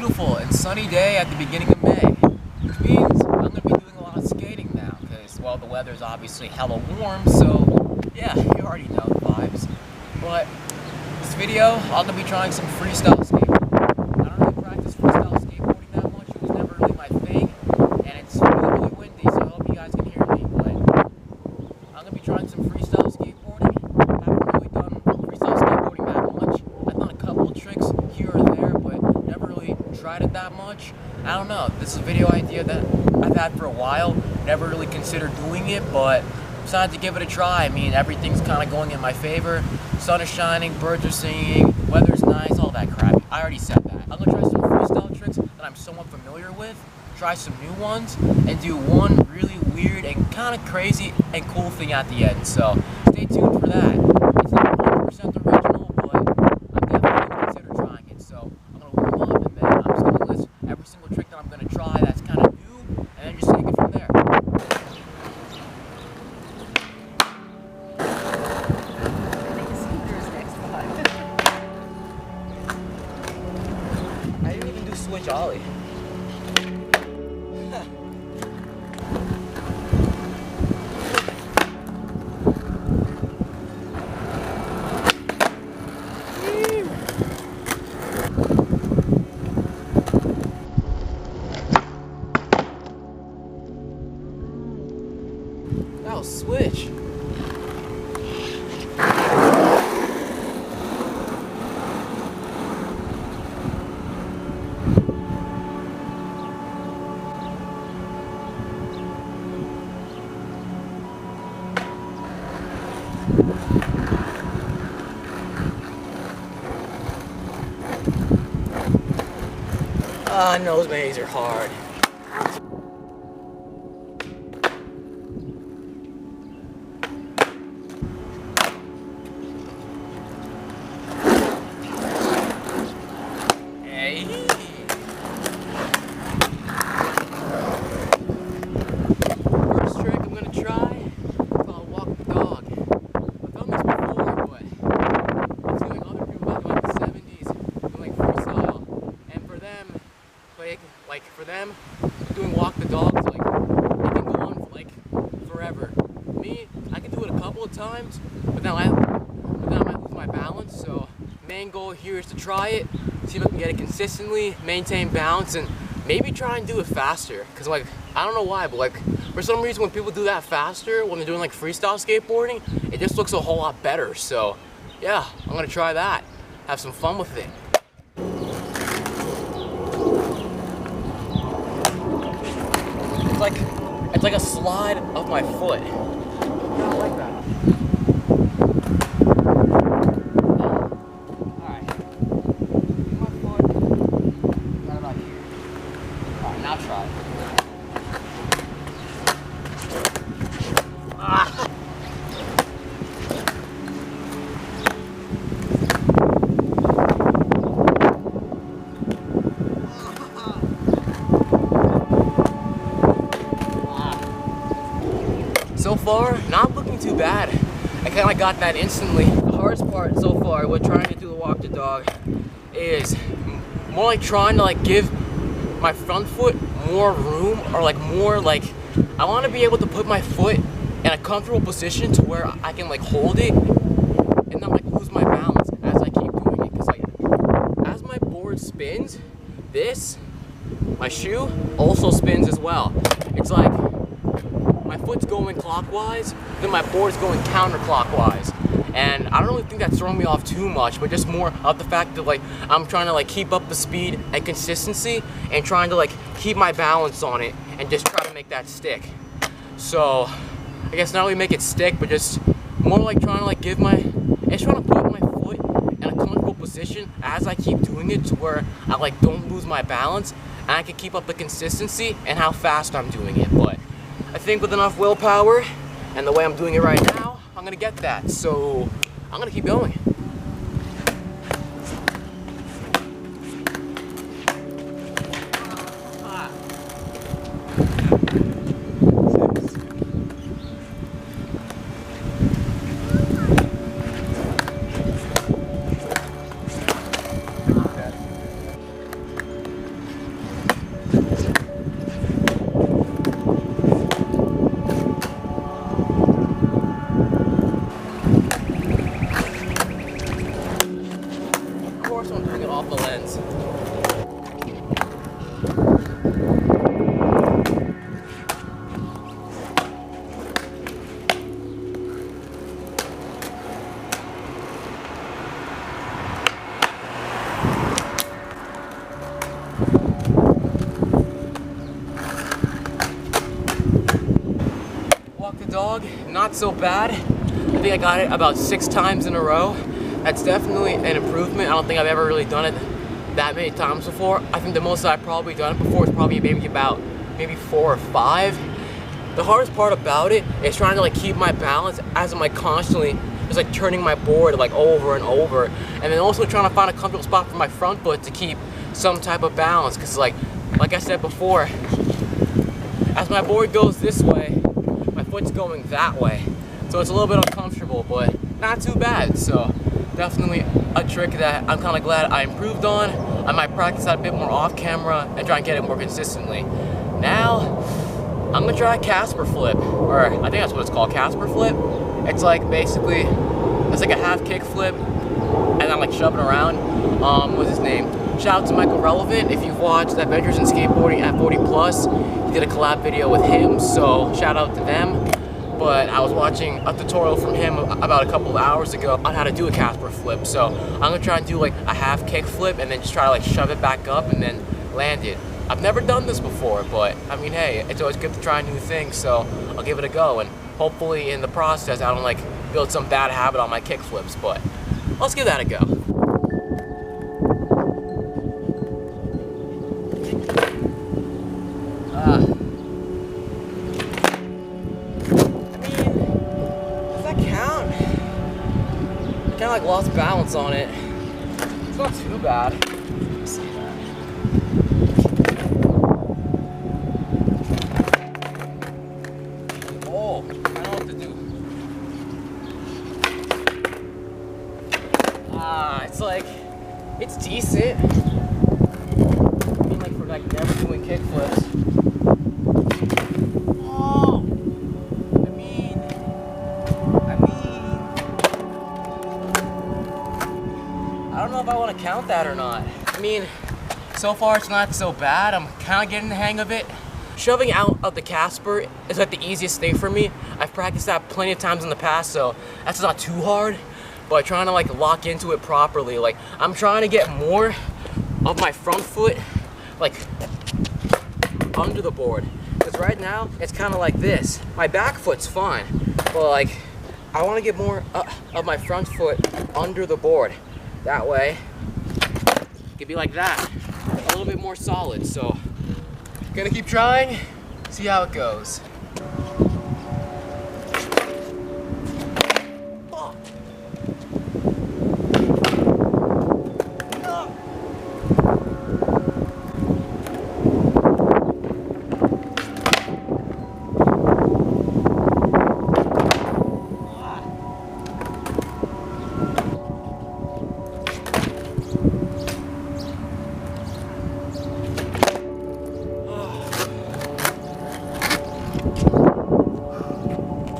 beautiful and sunny day at the beginning of May, which means I'm going to be doing a lot of skating now because, well, the weather's obviously hella warm, so yeah, you already know the vibes. But this video, I'm going to be trying some freestyle skateboarding. I don't really practice freestyle skateboarding that much. It was never really my thing, and it's really, really windy, so I hope you guys can hear me. But I'm going to be trying some freestyle skateboarding. I haven't really done freestyle skateboarding that much. I've done a couple of tricks here or there, but never really tried it that much. I don't know. This is a video idea that I've had for a while. Never really considered doing it, but decided to give it a try. I mean, everything's kind of going in my favor. Sun is shining, birds are singing, weather's nice, all that crap. I already said that. I'm gonna try some freestyle tricks that I'm somewhat familiar with, try some new ones, and do one really weird and kind of crazy and cool thing at the end. So stay tuned for that. It's not 100% original, but I'm definitely gonna consider trying it. So I'm gonna warm up, and then I'm just gonna list every single trick that I'm gonna try that's kind of new, and then just take it from there. Switch ollie. Oh, switch. Nose maze are hard. Hey. First trick I'm gonna try, I'll walk the dog. I've done this before, but I'm doing other people back in like the 70s doing freestyle, and for them, for them, doing walk the dogs, like, it can go on for like forever. Me, I can do it a couple of times, but then I might lose my balance. So main goal here is to try it, see if I can get it consistently, maintain balance, and maybe try and do it faster. Cause like, I don't know why, but like, for some reason when people do that faster, when they're doing like freestyle skateboarding, it just looks a whole lot better. So yeah, I'm gonna try that, have some fun with it. It's like a slide of my foot. I don't like that. Alright. My foot. Right about here. Alright, now try. Ah. So far, not looking too bad. I kind of got that instantly. The hardest part so far with trying to do the walk the dog is more like trying to like give my front foot more room, or like more like, I want to be able to put my foot in a comfortable position to where I can like hold it and not like lose my balance as I keep doing it. Because like, as my board spins, my shoe also spins as well. It's like, my foot's going clockwise, then my board's going counterclockwise. And I don't really think that's throwing me off too much, but just more of the fact that like, I'm trying to like keep up the speed and consistency and trying to like keep my balance on it and just try to make that stick. So I guess not only make it stick, but just more like trying to like trying to put my foot in a comfortable position as I keep doing it to where I like don't lose my balance and I can keep up the consistency and how fast I'm doing it. But I think with enough willpower and the way I'm doing it right now, I'm gonna get that. So I'm gonna keep going. dog, not so bad. I think I got it about 6 times in a row. That's definitely an improvement. I don't think I've ever really done it that many times before. I think the most I've probably done it before is probably maybe 4 or 5. The hardest part about it is trying to like keep my balance as I'm like constantly just like turning my board like over and over, and then also trying to find a comfortable spot for my front foot to keep some type of balance, because like I said before, as my board goes this way, my foot's going that way, so it's a little bit uncomfortable, but not too bad. So definitely a trick that I'm kind of glad I improved on. I might practice that a bit more off camera and try and get it more consistently. Now I'm gonna try a Casper flip, or I think that's what it's called, Casper flip. It's like basically, it's like a half kick flip, and I'm like shoving around. What's his name? Shout out to Michael Relevant. If you've watched Adventures in Skateboarding at 40+, he did a collab video with him, so shout out to them. But I was watching a tutorial from him about a couple of hours ago on how to do a Casper flip. So I'm gonna try and do like a half kick flip and then just try to like shove it back up and then land it. I've never done this before, but I mean, hey, it's always good to try new things, so I'll give it a go, and hopefully in the process I don't like build some bad habit on my kick flips, but let's give that a go. I mean, does that count? I kind of like lost balance on it. It's not too bad. Let's see that. Oh, I know what to do. It's like, it's decent. I mean, like for like never doing kick flips. Oh, I mean, I don't know if I want to count that or not. I mean, so far it's not so bad. I'm kind of getting the hang of it. Shoving out of the Casper is like the easiest thing for me. I've practiced that plenty of times in the past, so that's not too hard. But trying to like lock into it properly, like I'm trying to get more of my front foot like under the board. Because right now it's kind of like this. My back foot's fine, but like I want to get more of my front foot under the board. That way it could be like that, a little bit more solid. So gonna keep trying, see how it goes.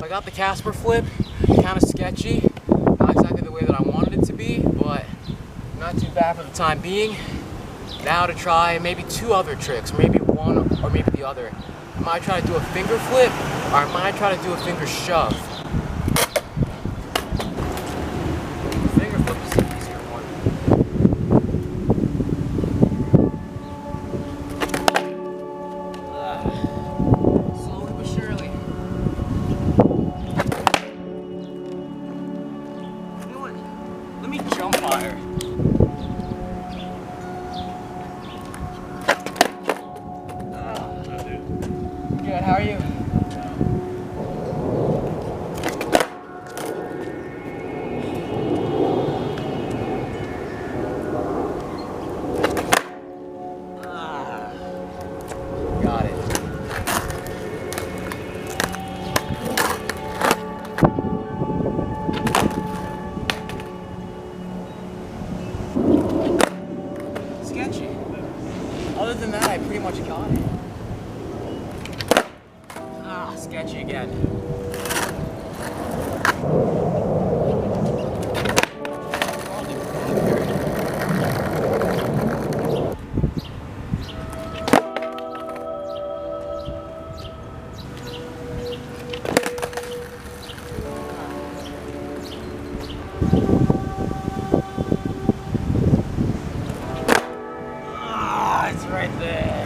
I got the Casper flip, kind of sketchy, not exactly the way that I wanted it to be, but not too bad for the time being. Now to try maybe 2 other tricks, maybe one or maybe the other. I might try to do a finger flip, or I might try to do a finger shove. Finger flip is the easier one. Slowly but surely. Let me jump higher. Good, how are you? Got it. Sketchy. Other than that, I pretty much got it. Sketchy again. It's right there.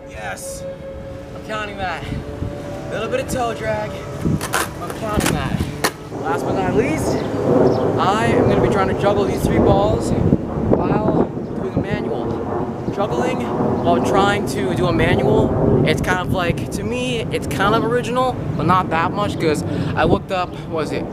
Yes, I'm counting that. A little bit of toe drag, I'm counting that. Last but not least, I am going to be trying to juggle these 3 balls while doing a manual. Juggling while trying to do a manual, it's kind of like, to me, it's kind of original, but not that much, because I looked up, what was it,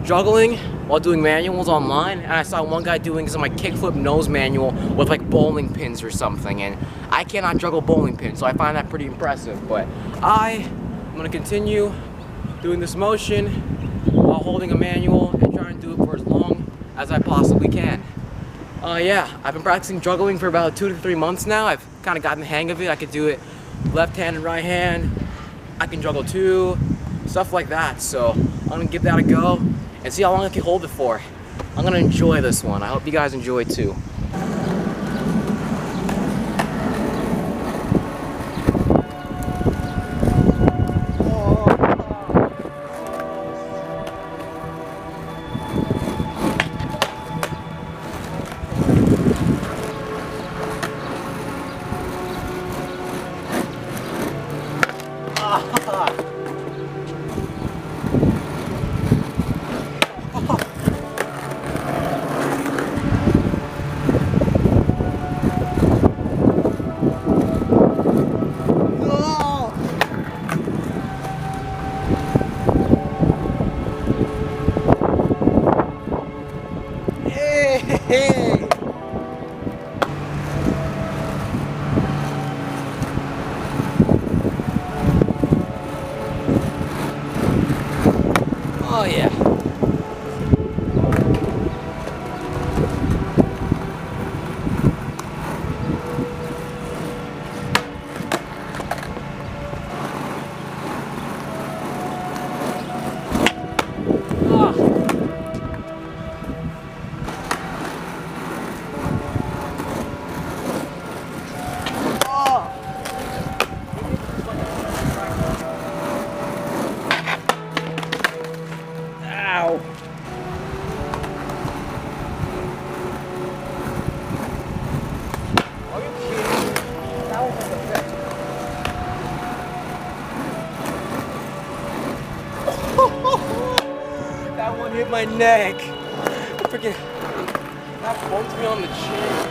juggling while doing manuals online, and I saw one guy doing some like kickflip nose manual with like bowling pins or something, and I cannot juggle bowling pins, so I find that pretty impressive. But I'm gonna continue doing this motion while holding a manual and trying to do it for as long as I possibly can. Yeah, I've been practicing juggling for about 2 to 3 months now. I've kind of gotten the hang of it. I could do it left hand and right hand. I can juggle too, stuff like that. So I'm gonna give that a go and see how long I can hold it for. I'm gonna enjoy this one. I hope you guys enjoy too. Hey! Oh yeah. Ow. Are you kidding? That one was effective. That one hit my neck. Freaking, that bumped me on the chin.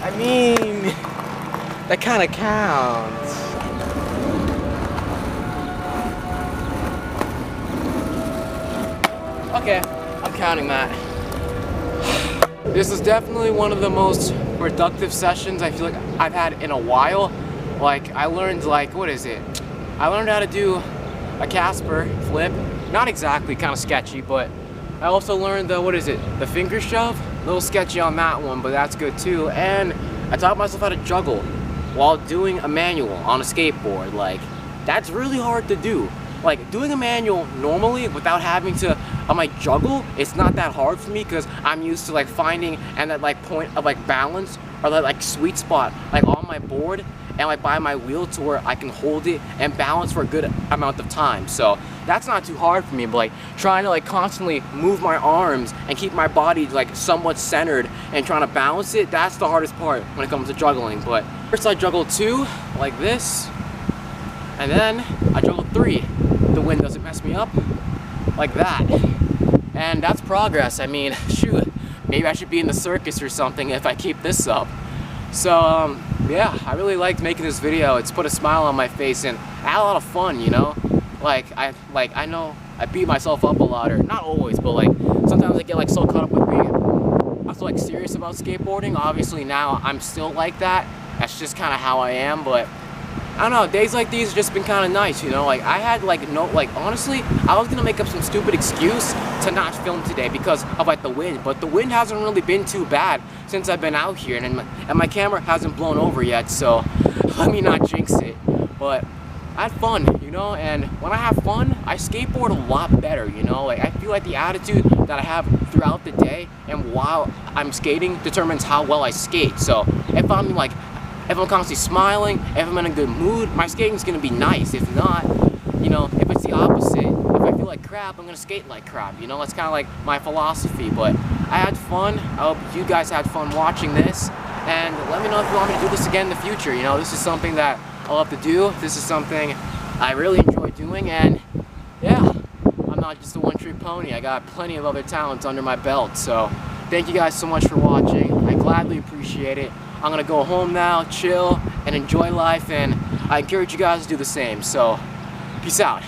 I mean, that kind of counts. Okay, I'm counting that. This is definitely one of the most productive sessions I feel like I've had in a while. Like, I learned, like, what is it? I learned how to do a Casper flip. Not exactly, kind of sketchy, but I also learned the, what is it? The finger shove? A little sketchy on that one, but that's good too. And I taught myself how to juggle while doing a manual on a skateboard. Like, that's really hard to do. Like, doing a manual normally without having to like juggle, it's not that hard for me because I'm used to like finding and that like point of like balance or that like sweet spot like on my board and like by my wheel to where I can hold it and balance for a good amount of time. So that's not too hard for me, but like trying to like constantly move my arms and keep my body like somewhat centered and trying to balance it, that's the hardest part when it comes to juggling. But first I juggle 2 like this, and then I juggle 3. The wind doesn't mess me up like that. And that's progress. I mean, shoot, maybe I should be in the circus or something if I keep this up. So yeah, I really liked making this video. It's put a smile on my face and I had a lot of fun, you know? I know I beat myself up a lot, or not always, but like sometimes I get like so caught up with being I'm so like serious about skateboarding. Obviously now I'm still like that. That's just kind of how I am, but I don't know, days like these have just been kind of nice, you know? Like, I had, honestly, I was gonna make up some stupid excuse to not film today because of, like, the wind, but the wind hasn't really been too bad since I've been out here, and my camera hasn't blown over yet, so let me not jinx it. But I had fun, you know? And when I have fun, I skateboard a lot better, you know? Like, I feel like the attitude that I have throughout the day and while I'm skating determines how well I skate. So if I'm constantly smiling, if I'm in a good mood, my skating's gonna be nice. If not, you know, if it's the opposite, if I feel like crap, I'm gonna skate like crap. You know, that's kind of like my philosophy. But I had fun. I hope you guys had fun watching this. And let me know if you want me to do this again in the future. You know, this is something that I love to do. This is something I really enjoy doing. And yeah, I'm not just a one-trick pony. I got plenty of other talents under my belt. So thank you guys so much for watching. I gladly appreciate it. I'm gonna go home now, chill, and enjoy life. And I encourage you guys to do the same. So peace out.